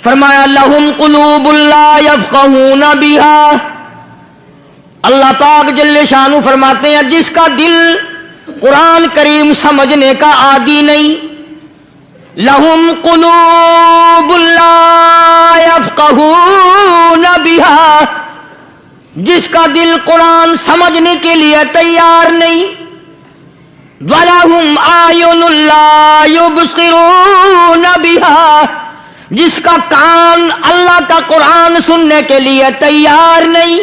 فرمایا لہم قلوب لا یفقہون بہا، اللہ پاک جل شانہ فرماتے ہیں جس کا دل قرآن کریم سمجھنے کا عادی نہیں، لہم قلوب لا یفقہون بہا، جس کا دل قرآن سمجھنے کے لیے تیار نہیں، وَلَهُمْ أَعْيُنٌ لَا يُبْصِرُونَ بِهَا، جس کا کان اللہ کا قرآن سننے کے لیے تیار نہیں،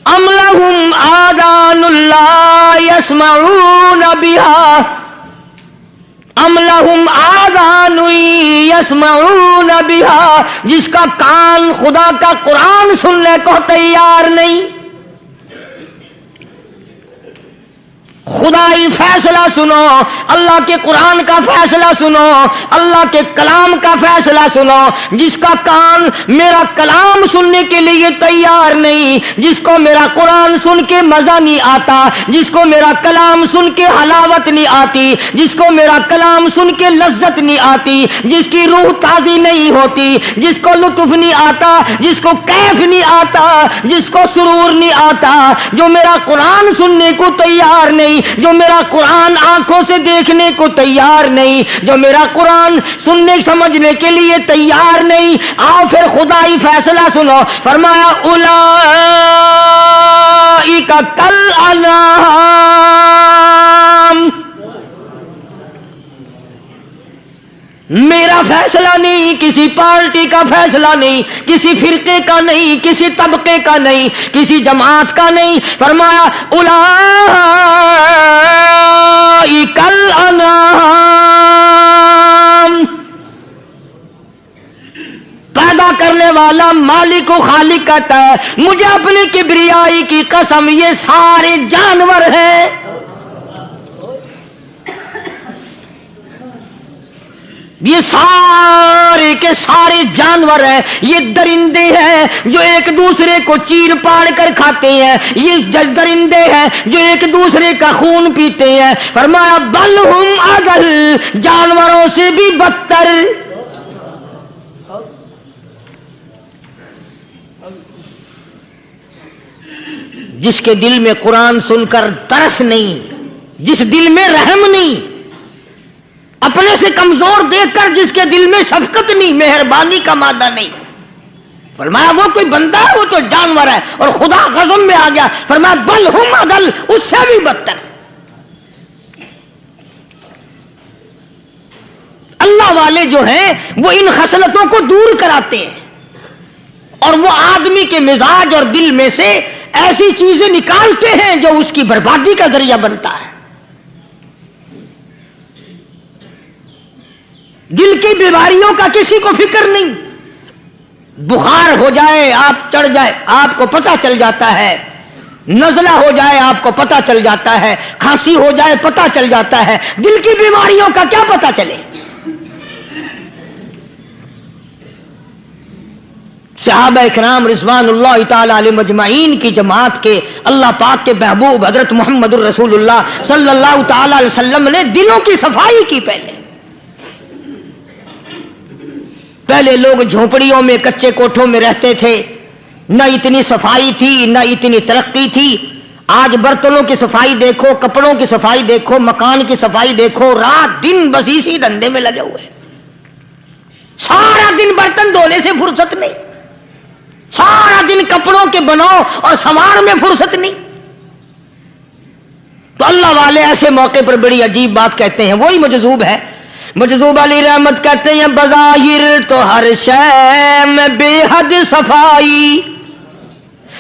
أَمْ لَهُمْ آذَانٌ لَا يَسْمَعُونَ بِهَا، أَمْ لَهُمْ آذَانٌ يَسْمَعُونَ بِهَا، جس کا کان خدا کا قرآن سننے کو تیار نہیں۔ خدائی فیصلہ سنو، اللہ کے قرآن کا فیصلہ سنو، اللہ کے کلام کا فیصلہ سنو، جس کا کان میرا کلام سننے کے لیے تیار نہیں، جس کو میرا قرآن سن کے مزہ نہیں آتا، جس کو میرا کلام سن کے حلاوت نہیں آتی، جس کو میرا کلام سن کے لذت نہیں آتی، جس کی روح تازی نہیں ہوتی، جس کو لطف نہیں آتا، جس کو کیف نہیں آتا، جس کو سرور نہیں آتا، جو میرا قرآن سننے کو تیار نہیں، جو میرا قرآن آنکھوں سے دیکھنے کو تیار نہیں، جو میرا قرآن سننے سمجھنے کے لیے تیار نہیں، آؤ پھر خدائی فیصلہ سنو، فرمایا اولئک کالانعام، میرا فیصلہ نہیں، کسی پارٹی کا فیصلہ نہیں، کسی فرقے کا نہیں، کسی طبقے کا نہیں، کسی جماعت کا نہیں، فرمایا اولئک الانعام، پیدا کرنے والا مالک و خالق کہتا ہے مجھے اپنی کبریائی کی قسم یہ سارے جانور ہیں، یہ سارے کے سارے جانور ہیں، یہ درندے ہیں جو ایک دوسرے کو چیر پاڑ کر کھاتے ہیں، یہ درندے ہیں جو ایک دوسرے کا خون پیتے ہیں، فرمایا بل ہم اضل، جانوروں سے بھی بدتر۔ جس کے دل میں قرآن سن کر ترس نہیں، جس دل میں رحم نہیں، اپنے سے کمزور دیکھ کر جس کے دل میں شفقت نہیں، مہربانی کا مادہ نہیں، فرمایا وہ کوئی بندہ ہے، وہ تو جانور ہے، اور خدا غضب میں آ گیا، فرمایا بل ہم اضل، اس سے بھی بدتر۔ اللہ والے جو ہیں وہ ان خصلتوں کو دور کراتے ہیں، اور وہ آدمی کے مزاج اور دل میں سے ایسی چیزیں نکالتے ہیں جو اس کی بربادی کا ذریعہ بنتا ہے۔ دل کی بیماریوں کا کسی کو فکر نہیں، بخار ہو جائے آپ چڑھ جائے آپ کو پتہ چل جاتا ہے، نزلہ ہو جائے آپ کو پتہ چل جاتا ہے، کھانسی ہو جائے پتہ چل جاتا ہے، دل کی بیماریوں کا کیا پتہ چلے؟ صحابہ کرام رضوان اللہ تعالی علیہم اجمعین کی جماعت کے اللہ پاک کے محبوب حضرت محمد الرسول اللہ صلی اللہ تعالی علیہ وسلم نے دلوں کی صفائی کی۔ پہلے لوگ جھونپڑیوں میں کچے کوٹھوں میں رہتے تھے، نہ اتنی صفائی تھی نہ اتنی ترقی تھی۔ آج برتنوں کی صفائی دیکھو، کپڑوں کی صفائی دیکھو، مکان کی صفائی دیکھو، رات دن بس اسی دھندے میں لگے ہوئے، سارا دن برتن دھونے سے فرصت نہیں، سارا دن کپڑوں کے بناؤ اور سنوار میں فرصت نہیں۔ تو اللہ والے ایسے موقع پر بڑی عجیب بات کہتے ہیں، وہی مجذوب ہے، مجذوب علی رحمت کہتے ہیں بظاہر تو ہر شے میں بے حد صفائی،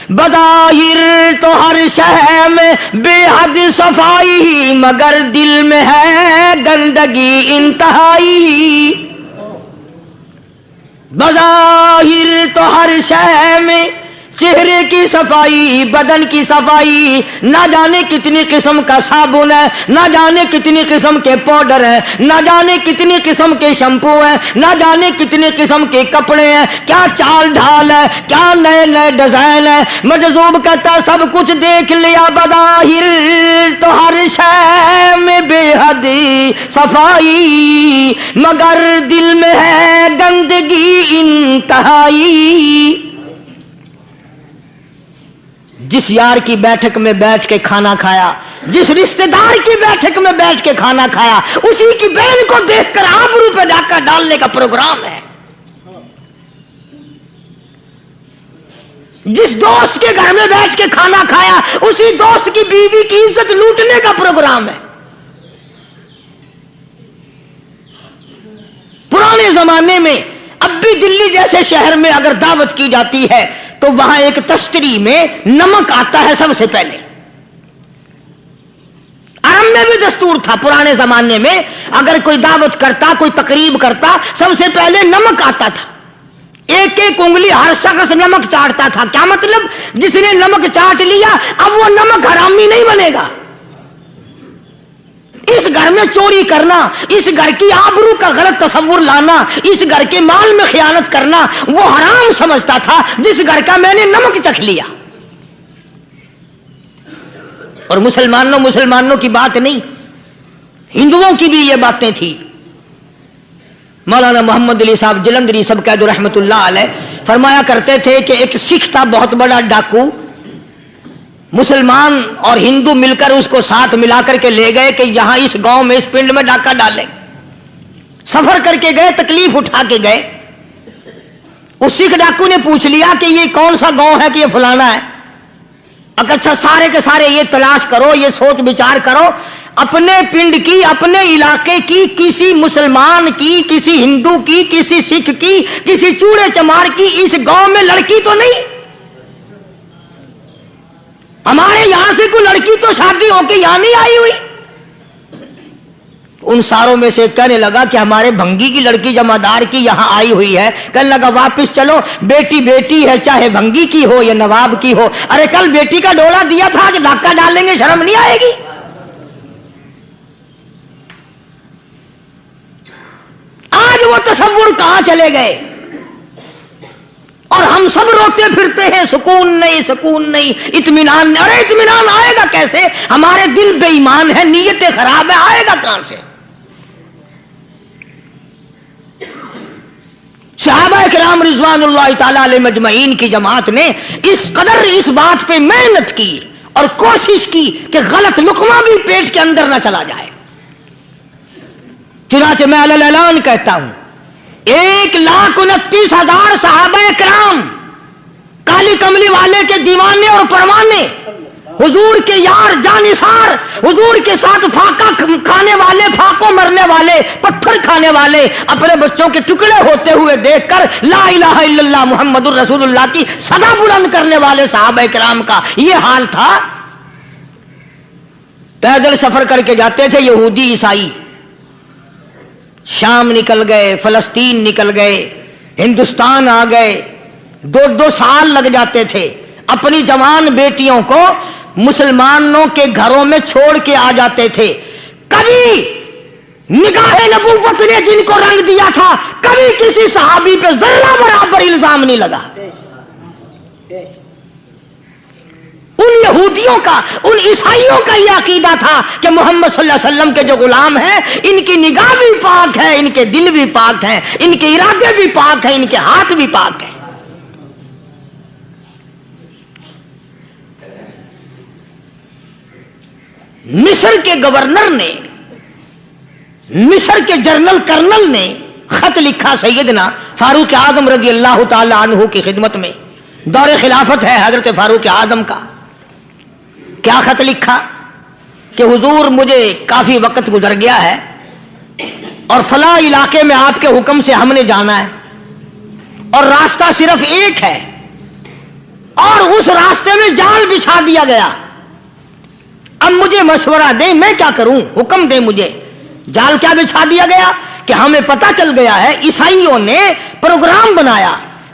بظاہر تو ہر شے میں بے حد صفائی، مگر دل میں ہے گندگی انتہائی، بظاہر تو ہر شے میں چہرے کی صفائی، بدن کی صفائی، نہ جانے کتنی قسم کا صابن ہے، نہ جانے کتنی قسم کے پاؤڈر ہیں، نہ جانے کتنی قسم کے شیمپو ہیں، نہ جانے کتنی قسم کے کپڑے ہیں، کیا چال ڈھال ہے، کیا نئے نئے ڈیزائن ہے۔ مجذوب کہتا سب کچھ دیکھ لیا بظاہر تو ہر شے میں بے حد صفائی، مگر دل میں ہے گندگی انتہائی۔ جس یار کی بیٹھک میں بیٹھ کے کھانا کھایا، جس رشتہ دار کی بیٹھک میں بیٹھ کے کھانا کھایا، اسی کی بہن کو دیکھ کر آبرو پہ ڈاکہ ڈالنے کا پروگرام ہے۔ جس دوست کے گھر میں بیٹھ کے کھانا کھایا، اسی دوست کی بیوی کی عزت لوٹنے کا پروگرام ہے۔ پرانے زمانے میں اب بھی دلی جیسے شہر میں اگر دعوت کی جاتی ہے تو وہاں ایک تشتری میں نمک آتا ہے سب سے پہلے۔ عرب میں بھی دستور تھا پرانے زمانے میں، اگر کوئی دعوت کرتا، کوئی تقریب کرتا، سب سے پہلے نمک آتا تھا۔ ایک ایک انگلی ہر شخص نمک چاٹتا تھا۔ کیا مطلب؟ جس نے نمک چاٹ لیا اب وہ نمک حرامی نہیں بنے گا۔ اس گھر میں چوری کرنا، اس گھر کی آبرو کا غلط تصور لانا، اس گھر کے مال میں خیانت کرنا وہ حرام سمجھتا تھا جس گھر کا میں نے نمک چکھ لیا۔ اور مسلمانوں کی بات نہیں، ہندوؤں کی بھی یہ باتیں تھی۔ مولانا محمد علی صاحب جلندری سب قید رحمت اللہ علیہ فرمایا کرتے تھے کہ ایک سکھ تھا بہت بڑا ڈاکو، مسلمان اور ہندو مل کر اس کو ساتھ ملا کر کے لے گئے کہ یہاں اس گاؤں میں اس پنڈ میں ڈاکہ ڈالیں۔ سفر کر کے گئے، تکلیف اٹھا کے گئے۔ اس سکھ ڈاکو نے پوچھ لیا کہ یہ کون سا گاؤں ہے کہ یہ فلانا ہے۔ اچھا سارے کے سارے یہ تلاش کرو، یہ سوچ بچار کرو، اپنے پنڈ کی، اپنے علاقے کی، کسی مسلمان کی، کسی ہندو کی، کسی سکھ کی، کسی چوڑے چمار کی اس گاؤں میں لڑکی تو نہیں؟ ہمارے یہاں سے کوئی لڑکی تو شادی ہو کے یہاں نہیں آئی ہوئی؟ ان ساروں میں سے کہنے لگا کہ ہمارے بھنگی کی لڑکی جمعدار کی یہاں آئی ہوئی ہے۔ کہنے لگا واپس چلو، بیٹی بیٹی ہے، چاہے بھنگی کی ہو یا نواب کی ہو۔ ارے کل بیٹی کا ڈولا دیا تھا، آج ڈاکہ ڈالیں گے، شرم نہیں آئے گی؟ آج وہ تصور کہاں چلے گئے؟ اور ہم سب روتے پھرتے ہیں سکون نہیں، سکون نہیں، اطمینان نہیں۔ ارے اطمینان آئے گا کیسے؟ ہمارے دل بے ایمان ہے، نیتیں خراب ہے، آئے گا کہاں سے؟ صحابہ کرام رضوان اللہ تعالی علیہ مجمعین کی جماعت نے اس قدر اس بات پہ محنت کی اور کوشش کی کہ غلط لقمہ بھی پیٹ کے اندر نہ چلا جائے۔ چنانچہ میں علی الاعلان کہتا ہوں 1,29,000 صحابہ کرام، کالی کملی والے کے دیوانے اور پروانے، حضور کے یار جانثار، حضور کے ساتھ فاقہ کھانے والے، فاقوں مرنے والے، پتھر کھانے والے، اپنے بچوں کے ٹکڑے ہوتے ہوئے دیکھ کر لا الہ الا اللہ محمد الرسول اللہ کی صدا بلند کرنے والے صحابہ کرام کا یہ حال تھا۔ پیدل سفر کر کے جاتے تھے یہودی عیسائی، شام نکل گئے، فلسطین نکل گئے، ہندوستان آ گئے، 2 سال لگ جاتے تھے، اپنی جوان بیٹیوں کو مسلمانوں کے گھروں میں چھوڑ کے آ جاتے تھے۔ کبھی نگاہ نبوت نے جن کو رنگ دیا تھا، کبھی کسی صحابی پہ ذرہ برابر الزام نہیں لگا۔ ان یہودیوں کا، ان عیسائیوں کا یہ عقیدہ تھا کہ محمد صلی اللہ علیہ وسلم کے جو غلام ہیں ان کی نگاہ بھی پاک ہے، ان کے دل بھی پاک ہیں، ان کے ارادے بھی پاک ہیں، ان کے ہاتھ بھی پاک ہیں۔ مصر کے گورنر نے، مصر کے جنرل کرنل نے خط لکھا سیدنا فاروق اعظم رضی اللہ تعالی عنہ کی خدمت میں، دور خلافت ہے حضرت فاروق اعظم کا۔ کیا خط لکھا کہ حضور مجھے کافی وقت گزر گیا ہے اور فلاں علاقے میں آپ کے حکم سے ہم نے جانا ہے اور راستہ صرف ایک ہے اور اس راستے میں جال بچھا دیا گیا۔ اب مجھے مشورہ دیں میں کیا کروں، حکم دیں مجھے۔ جال کیا بچھا دیا گیا کہ ہمیں پتہ چل گیا ہے عیسائیوں نے پروگرام بنایا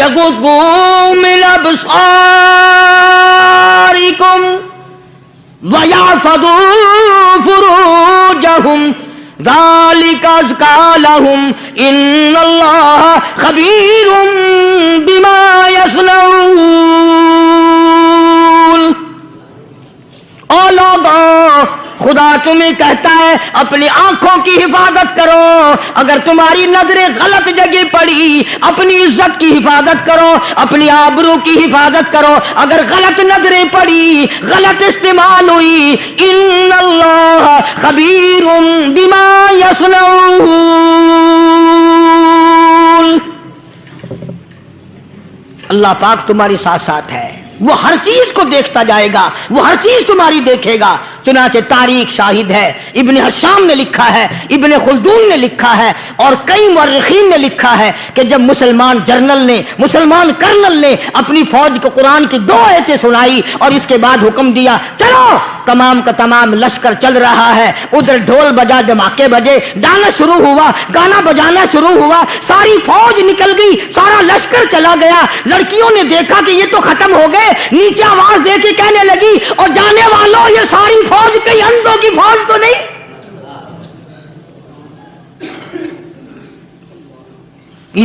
یغضوا من ابصارکم وَيَحْفَظُوا فُرُوجَهُمْ ذَلِكَ أَزْكَىٰ لَهُمْ إِنَّ اللَّهَ خَبِيرٌ بِمَا يَصْنَعُونَ۔ او لوگوں، خدا تمہیں کہتا ہے اپنی آنکھوں کی حفاظت کرو، اگر تمہاری نظریں غلط جگہ پڑی اپنی عزت کی حفاظت کرو، اپنی آبرو کی حفاظت کرو، اگر غلط نظریں پڑی غلط استعمال ہوئی، ان اللہ خبیر بما یصنعون، اللہ پاک تمہاری ساتھ ساتھ ہے، وہ ہر چیز کو دیکھتا جائے گا، وہ ہر چیز تمہاری دیکھے گا۔ چنانچہ تاریخ شاہد ہے، ابن حشام نے لکھا ہے، ابن خلدون نے لکھا ہے، اور کئی مورخین نے لکھا ہے کہ جب مسلمان کرنل نے اپنی فوج کو قرآن کی 2 آیتیں سنائی اور اس کے بعد حکم دیا چلو، تمام کا تمام لشکر چل رہا ہے، ادھر ڈھول بجا، دھماکے بجے، گانا شروع ہوا، گانا بجانا شروع ہوا، ساری فوج نکل گئی، سارا لشکر چلا گیا۔ لڑکیوں نے دیکھا کہ یہ تو ختم ہو گئے، نیچے آواز دے کے کہنے لگی اور جانے والوں یہ ساری فوج کئی اندھوں کی فوج تو نہیں؟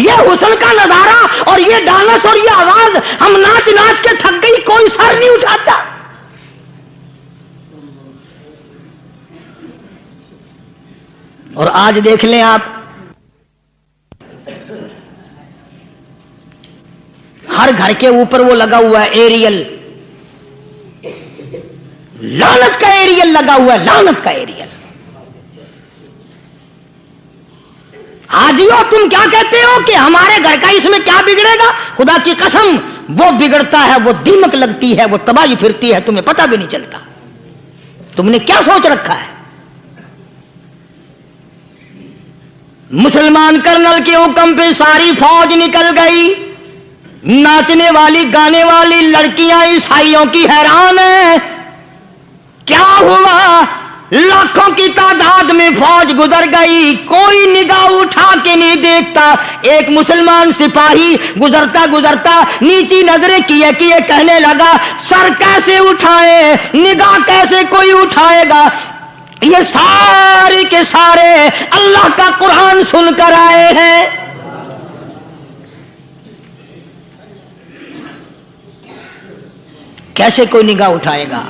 یہ حسن کا نظارہ اور یہ ڈانس اور یہ آواز، ہم ناچ ناچ کے تھک گئی، کوئی سر نہیں اٹھاتا۔ اور آج دیکھ لیں آپ، ہر گھر کے اوپر وہ لگا ہوا ہے ایریل، لعنت کا ایریل لگا ہوا ہے، لعنت کا ایریل۔ حاجیو تم کیا کہتے ہو کہ ہمارے گھر کا اس میں کیا بگڑے گا؟ خدا کی قسم وہ بگڑتا ہے، وہ دیمک لگتی ہے، وہ تباہی پھرتی ہے، تمہیں پتہ بھی نہیں چلتا۔ تم نے کیا سوچ رکھا ہے؟ مسلمان کرنل کے حکم پہ ساری فوج نکل گئی، ناچنے والی گانے والی لڑکیاں عیسائیوں کی حیران ہیں، کیا ہوا؟ لاکھوں کی تعداد میں فوج گزر گئی، کوئی نگاہ اٹھا کے نہیں دیکھتا۔ ایک مسلمان سپاہی گزرتا گزرتا نیچی نظریں کیے کیے کہنے لگا سر کیسے اٹھائے، نگاہ کیسے کوئی اٹھائے گا؟ یہ سارے کے سارے اللہ کا قرآن سن کر آئے ہیں۔ کیسے کوئی نگاہ اٹھائے گا؟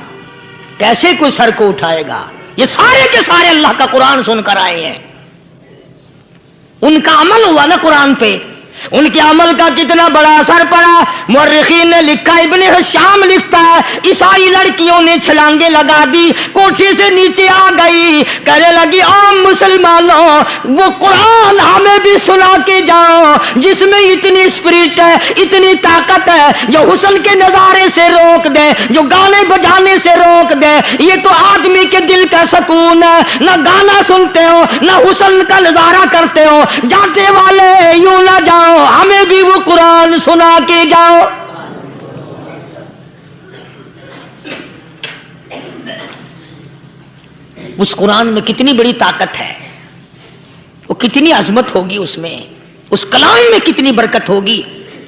کیسے کوئی سر کو اٹھائے گا؟ یہ سارے کے سارے اللہ کا قرآن سن کر آئے ہیں۔ ان کا عمل ہوا نا قرآن پہ، ان کے عمل کا کتنا بڑا اثر پڑا۔ مورخین نے لکھا، ابن حشام لکھتا ہے عیسائی لڑکیوں نے چھلانگیں لگا دی، کوٹھی سے نیچے آ گئی، کہنے لگی عام مسلمانوں وہ قرآن ہمیں بھی سنا کے جاؤ جس میں اتنی اسپرٹ ہے، اتنی طاقت ہے، جو حسن کے نظارے سے روک دے، جو گانے بجانے سے روک دے۔ یہ تو آدمی کے دل کا سکون ہے، نہ گانا سنتے ہو نہ حسن کا نظارہ کرتے ہو، جاتے والے یوں نہ جاؤ، ہمیں بھی وہ قرآن سنا کے جاؤ۔ اس قرآن میں کتنی بڑی طاقت ہے، وہ کتنی عظمت ہوگی، اس میں اس کلام میں کتنی برکت ہوگی،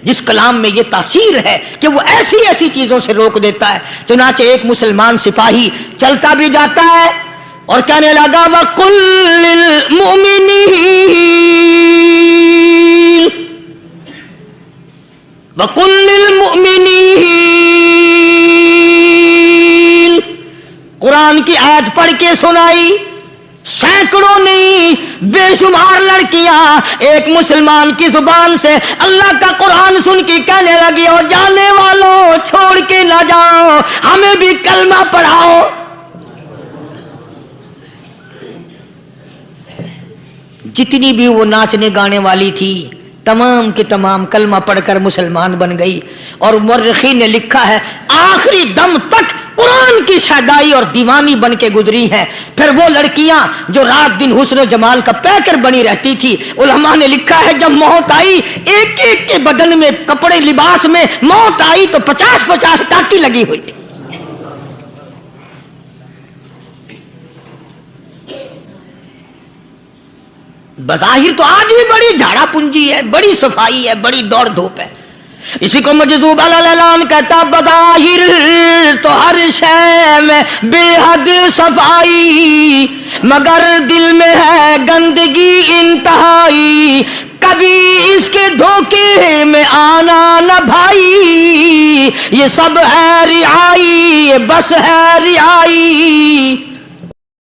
جس کلام میں یہ تاثیر ہے کہ وہ ایسی ایسی چیزوں سے روک دیتا ہے۔ چنانچہ ایک مسلمان سپاہی چلتا بھی جاتا ہے اور کہنے لگا وَقُلْ لِلْمُؤْمِنِينَ وَقُلْ لِلْمُؤْمِنِينَ، قرآن کی آیت پڑھ کے سنائی۔ سینکڑوں نہیں بے شمار لڑکیاں ایک مسلمان کی زبان سے اللہ کا قرآن سن کے کہنے لگی اور جانے والوں چھوڑ کے نہ جاؤ، ہمیں بھی کلمہ پڑھاؤ۔ جتنی بھی وہ ناچنے گانے والی تھی تمام کے تمام کلمہ پڑھ کر مسلمان بن گئی۔ اور مورخین نے لکھا ہے آخری دم تک قرآن کی شیدائی اور دیوانی بن کے گزری ہیں۔ پھر وہ لڑکیاں جو رات دن حسن و جمال کا پیکر بنی رہتی تھی، علماء نے لکھا ہے جب موت آئی ایک ایک کے بدن میں کپڑے لباس میں موت آئی تو 50-50 ٹاٹی لگی ہوئی تھی۔ بظاہر تو آج بھی بڑی جھاڑا پنجی ہے، بڑی صفائی ہے، بڑی دوڑ دھوپ ہے، اسی کو مجذوب الاعلان کہتا بظاہر تو ہر شے میں بے حد صفائی، مگر دل میں ہے گندگی انتہائی، کبھی اس کے دھوکے میں آنا نہ بھائی، یہ سب ہے رعائی، یہ بس ہے رعائی۔